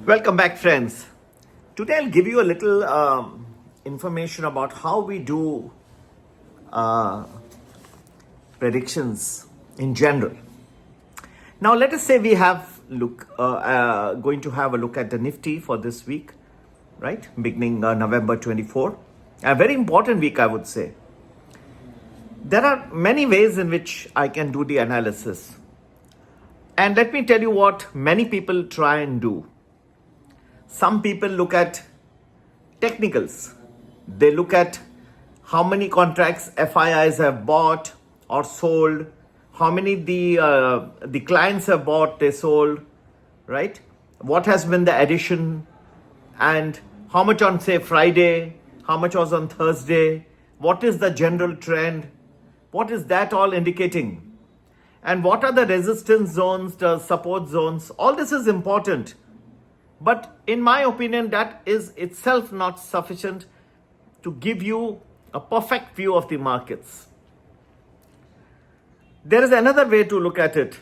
Welcome back, friends. Today I'll give you a little information about how we do uh, predictions in general. Now, let us say we have going to have a look at the Nifty for this week, right? Beginning November 24. A very important week, I would say. There are many ways in which I can do the analysis. And let me tell you what many people try and do. Some people look at technicals. They look at how many contracts FIIs have bought or sold, how many the clients have bought, they sold, right? What has been the addition, and how much on, say, Friday, how much was on Thursday, what is the general trend, what is that all indicating, and what are the resistance zones, the support zones. All this is important. But in my opinion, that is itself not sufficient to give you a perfect view of the markets. There is another way to look at it.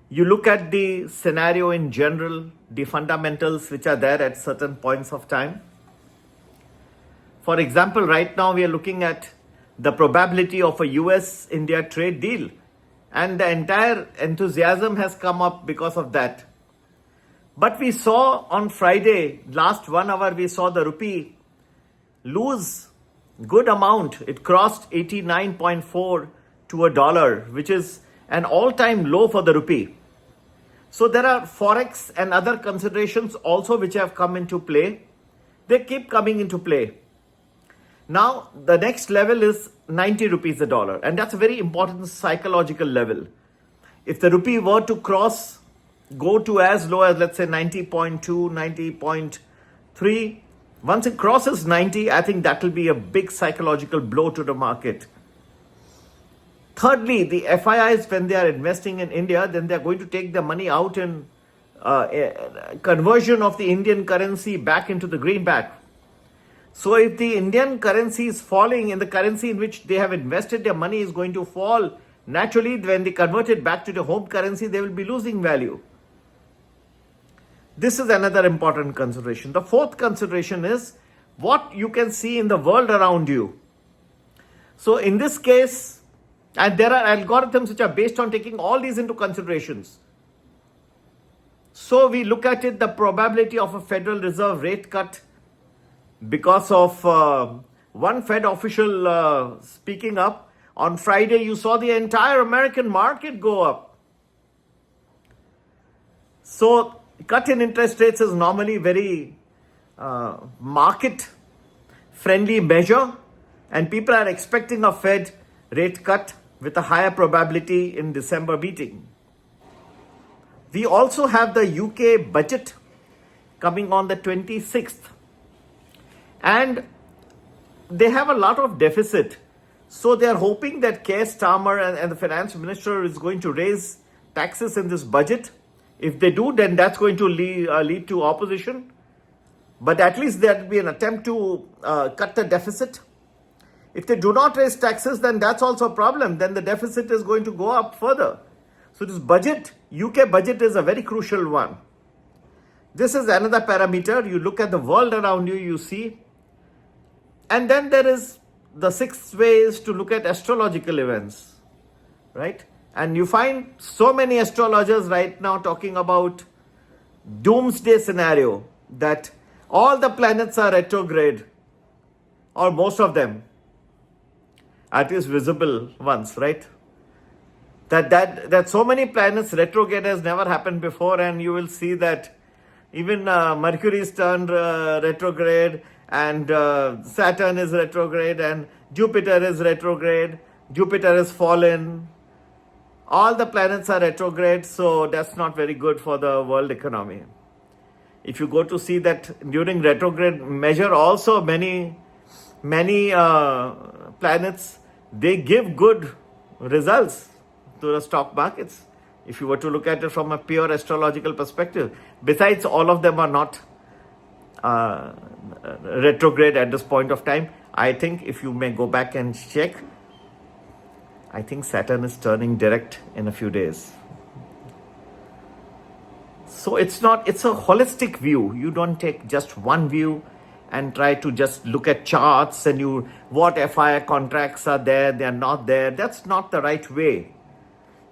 You look at the scenario in general, the fundamentals which are there at certain points of time. For example, right now we are looking at the probability of a US-India trade deal, and the entire enthusiasm has come up because of that. But we saw on Friday, last 1 hour, we saw the rupee lose good amount. It crossed 89.4 to a dollar, which is an all-time low for the rupee. So there are forex and other considerations also which have come into play. They keep coming into play. Now, the next level is 90 rupees a dollar, and that's a very important psychological level. If the rupee were to go to as low as, let's say, 90.2, 90.3. Once it crosses 90, I think that will be a big psychological blow to the market. Thirdly, the FIIs, when they are investing in India, then they are going to take the money out in conversion of the Indian currency back into the greenback. So if the Indian currency is falling, and the currency in which they have invested their money is going to fall, naturally, when they convert it back to the home currency, they will be losing value. This is another important consideration. The fourth consideration is what you can see in the world around you. So in this case, and there are algorithms which are based on taking all these into considerations. So we look at it, the probability of a Federal Reserve rate cut because of one Fed official speaking up. On Friday, you saw the entire American market go up. So cut in interest rates is normally very market friendly measure, and people are expecting a Fed rate cut with a higher probability in December meeting. We also have the UK budget coming on the 26th, and they have a lot of deficit. So they are hoping that Keir Starmer and the finance minister is going to raise taxes in this budget. If they do, then that's going to lead to opposition. But at least there will be an attempt to cut the deficit. If they do not raise taxes, then that's also a problem. Then the deficit is going to go up further. So this budget, UK budget, is a very crucial one. This is another parameter. You look at the world around you, you see. And then there is the sixth way is to look at astrological events, right? And you find so many astrologers right now talking about doomsday scenario, that all the planets are retrograde, or most of them, at least visible ones, right? That so many planets retrograde has never happened before, and you will see that even Mercury is turned retrograde, and Saturn is retrograde, and Jupiter is retrograde. Jupiter is fallen. All the planets are retrograde, so that's not very good for the world economy. If you go to see that during retrograde measure, also many planets, they give good results to the stock markets, if you were to look at it from a pure astrological perspective. Besides, all of them are not retrograde at this point of time. I think if you may go back and check, I think Saturn is turning direct in a few days. So it's not, it's a holistic view. You don't take just one view and try to just look at charts and what FII contracts are there, they are not there. That's not the right way.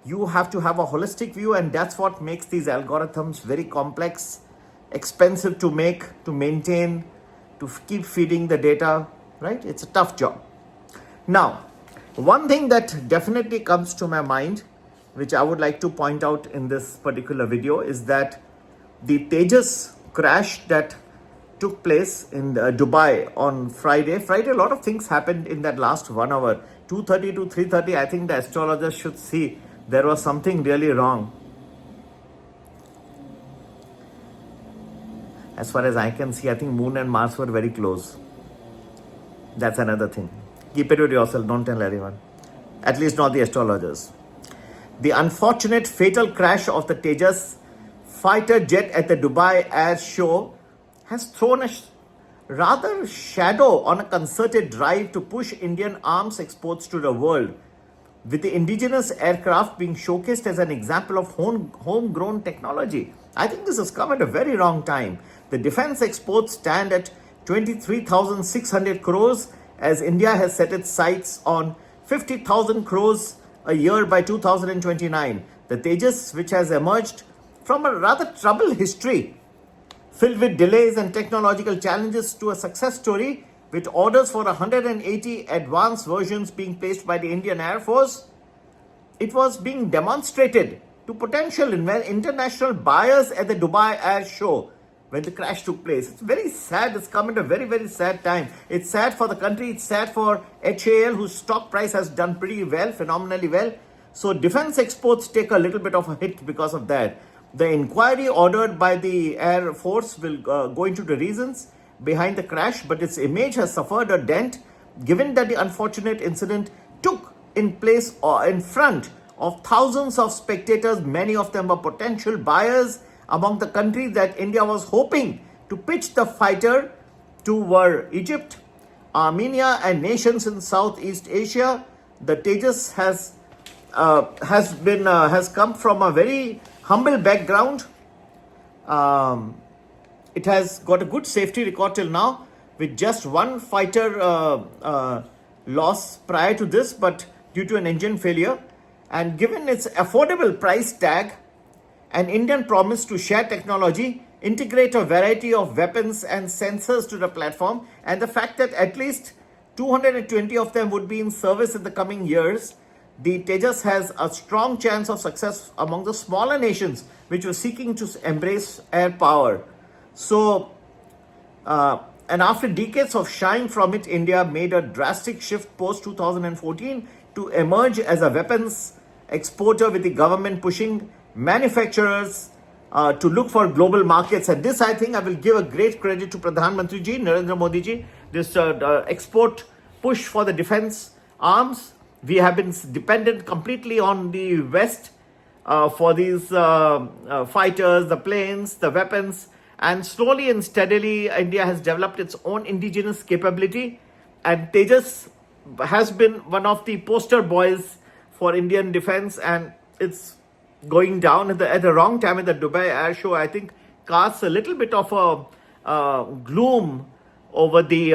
You have to have a holistic view, and that's what makes these algorithms very complex, expensive to make, to maintain, to keep feeding the data, right? It's a tough job. Now, one thing that definitely comes to my mind, which I would like to point out in this particular video, is that the Tejas crash that took place in Dubai on Friday, a lot of things happened in that last 1 hour, 2:30 to 3:30. I think the astrologers should see there was something really wrong. As far as I can see, I think Moon and Mars were very close. That's another thing. Keep it with yourself, don't tell anyone. At least not the astrologers. The unfortunate fatal crash of the Tejas fighter jet at the Dubai Air Show has thrown a rather shadow on a concerted drive to push Indian arms exports to the world, with the indigenous aircraft being showcased as an example of homegrown technology. I think this has come at a very wrong time. The defense exports stand at 23,600 crores, as India has set its sights on 50,000 crores a year by 2029. The Tejas, which has emerged from a rather troubled history, filled with delays and technological challenges, to a success story with orders for 180 advanced versions being placed by the Indian Air Force. It was being demonstrated to potential international buyers at the Dubai Air Show when the crash took place. It's very sad. It's come at a very, very sad time. It's sad for the country. It's sad for HAL, whose stock price has done pretty well, phenomenally well. So defense exports take a little bit of a hit because of that. The inquiry ordered by the Air Force will go into the reasons behind the crash, but its image has suffered a dent given that the unfortunate incident took in place in front of thousands of spectators. Many of them were potential buyers among the countries that India was hoping to pitch the fighter to were Egypt, Armenia, and nations in Southeast Asia. The Tejas has come from a very humble background. It has got a good safety record till now, with just one fighter loss prior to this, but due to an engine failure. And given its affordable price tag, an Indian promise to share technology, integrate a variety of weapons and sensors to the platform, and the fact that at least 220 of them would be in service in the coming years, the Tejas has a strong chance of success among the smaller nations which were seeking to embrace air power. So, and after decades of shying from it, India made a drastic shift post 2014 to emerge as a weapons exporter, with the government pushing manufacturers to look for global markets. And this, I think, I will give a great credit to Pradhan Mantri ji, Narendra Modi ji. This export push for the defense arms. We have been dependent completely on the West for these fighters, the planes, the weapons. And slowly and steadily, India has developed its own indigenous capability. And Tejas has been one of the poster boys for Indian defense. And it's going down at the wrong time. In the Dubai Air Show, I think, casts a little bit of a gloom over the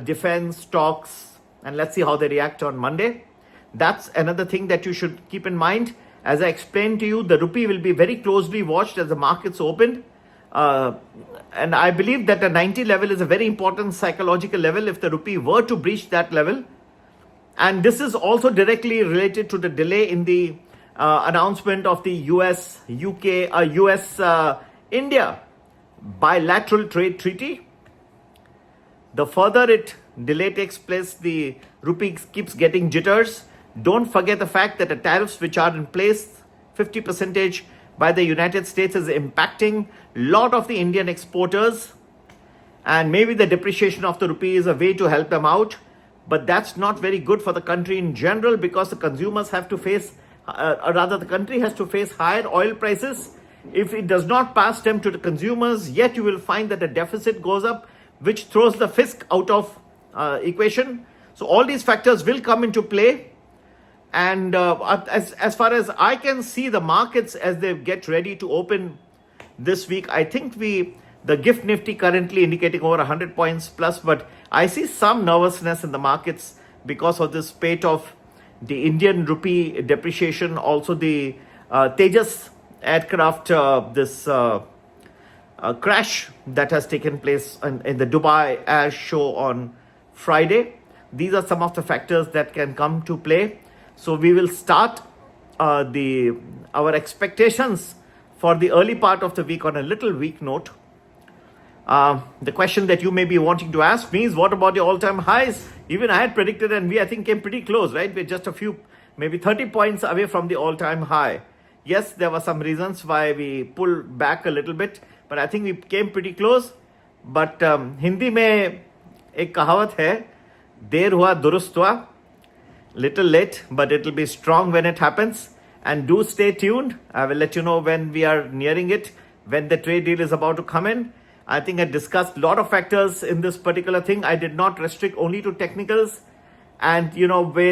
defense stocks. And let's see how they react on Monday. That's another thing that you should keep in mind. As I explained to you, the rupee will be very closely watched as the markets open. And I believe that the 90 level is a very important psychological level if the rupee were to breach that level. And this is also directly related to the delay in the announcement of the US-India bilateral trade treaty. The further delay takes place, the rupee keeps getting jitters. Don't forget the fact that the tariffs which are in place, 50% by the United States, is impacting a lot of the Indian exporters. And maybe the depreciation of the rupee is a way to help them out. But that's not very good for the country in general, because the consumers have to face, the country has to face higher oil prices. If it does not pass them to the consumers, yet you will find that the deficit goes up, which throws the fisc out of equation. So all these factors will come into play. And as far as I can see, the markets, as they get ready to open this week. I think the gift nifty currently indicating over 100 points plus, but I see some nervousness in the markets because of this spate of the Indian rupee depreciation, also the Tejas aircraft, this crash that has taken place in the Dubai Air Show on Friday. These are some of the factors that can come to play. So we will start our expectations for the early part of the week on a little weak note. The question that you may be wanting to ask me is, what about the all-time highs? Even I had predicted, and I think came pretty close, right? We're just a few, maybe 30 points away from the all-time high. Yes, there were some reasons why we pulled back a little bit, but I think we came pretty close. But Hindi में एक कहावत है, देर हुआ दुरुस्त हुआ, little late, but it will be strong when it happens. And do stay tuned. I will let you know when we are nearing it, when the trade deal is about to come in. I think I discussed a lot of factors in this particular thing. I did not restrict only to technicals, and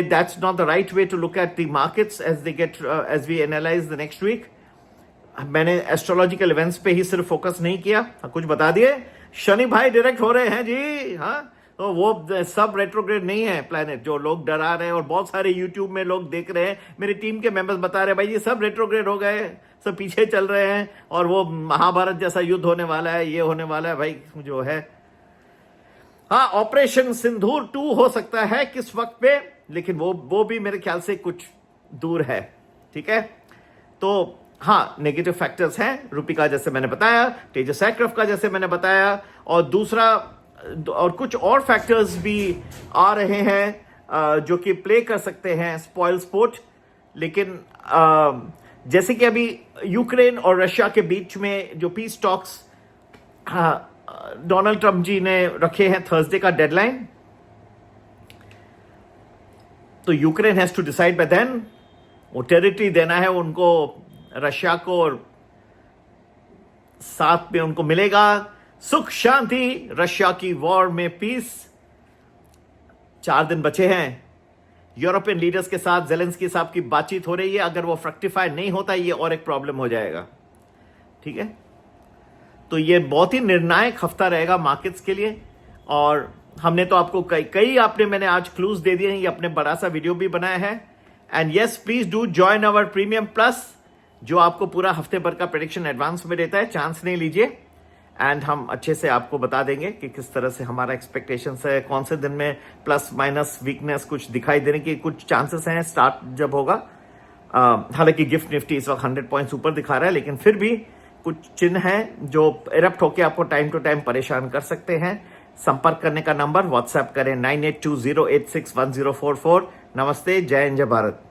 that's not the right way to look at the markets as as we analyze the next week. मैंने astrological events पे ही सिर्फ focus नहीं किया, कुछ बता दिए। शनि भाई direct हो रहे हैं जी, हाँ, तो वो सब रेट्रोग्रेड नहीं है प्लैनेट जो लोग डरा रहे हैं, और बहुत सारे यूट्यूब में लोग देख रहे हैं, मेरी टीम के मेंबर्स बता रहे हैं भाई ये सब रेट्रोग्रेड हो गए, सब पीछे चल रहे हैं, और वो महाभारत जैसा युद्ध होने वाला है, ये होने वाला है भाई जो है। हाँ, ऑपरेशन सिंदूर 2 हो सकता है किस वक्त पे, लेकिन वो भी मेरे ख्याल से कुछ दूर है। ठीक है, तो हाँ, नेगेटिव फैक्टर्स हैं, रुपये का जैसे मैंने बताया, तेजस एयरक्राफ्ट का जैसे मैंने बताया, और दूसरा और कुछ और फैक्टर्स भी आ रहे हैं जो कि प्ले कर सकते हैं स्पॉइल स्पोर्ट। लेकिन जैसे कि अभी यूक्रेन और रशिया के बीच में जो peace talks Donald Trump ji ने रखे हैं थर्सडे का डेडलाइन, तो Ukraine has to decide by then, वो टेरिटरी देना है उनको रशिया को, और साथ में उनको मिलेगा सुख शांति, रशिया की वॉर में पीस। 4 दिन बचे हैं, यूरोपियन लीडर्स के साथ ज़ेलेंस्की साहब की बातचीत हो रही है, अगर वो फ्रक्टिफाई नहीं होता ये और एक प्रॉब्लम हो जाएगा। ठीक है, तो ये बहुत ही निर्णायक हफ्ता रहेगा मार्केट्स के लिए, और हमने तो आपको मैंने आज क्लूज दे दिए हैं, ये अपने बड़ा सा वीडियो भी बनाया है। And yes, please do join our premium plus, जो आपको पूरा हफ्ते भर का प्रेडिक्शन एडवांस में देता है। चांस नहीं लीजिए, एंड हम अच्छे से आपको बता देंगे कि किस तरह से हमारा एक्सपेक्टेशंस है, कौन से दिन में प्लस माइनस वीकनेस कुछ दिखाई देने की कुछ चांसेस हैं स्टार्ट जब होगा। हालांकि गिफ्ट निफ्टी इस वक्त 100 पॉइंट्स ऊपर दिखा रहा है, लेकिन फिर भी कुछ चिन्ह हैं जो इरप्ट होकर आपको टाइम टू टाइम परेशान कर सकते हैं। संपर्क करने का नंबर व्हाट्सएप करें 9820861044। नमस्ते, जय हिंद, जय भारत।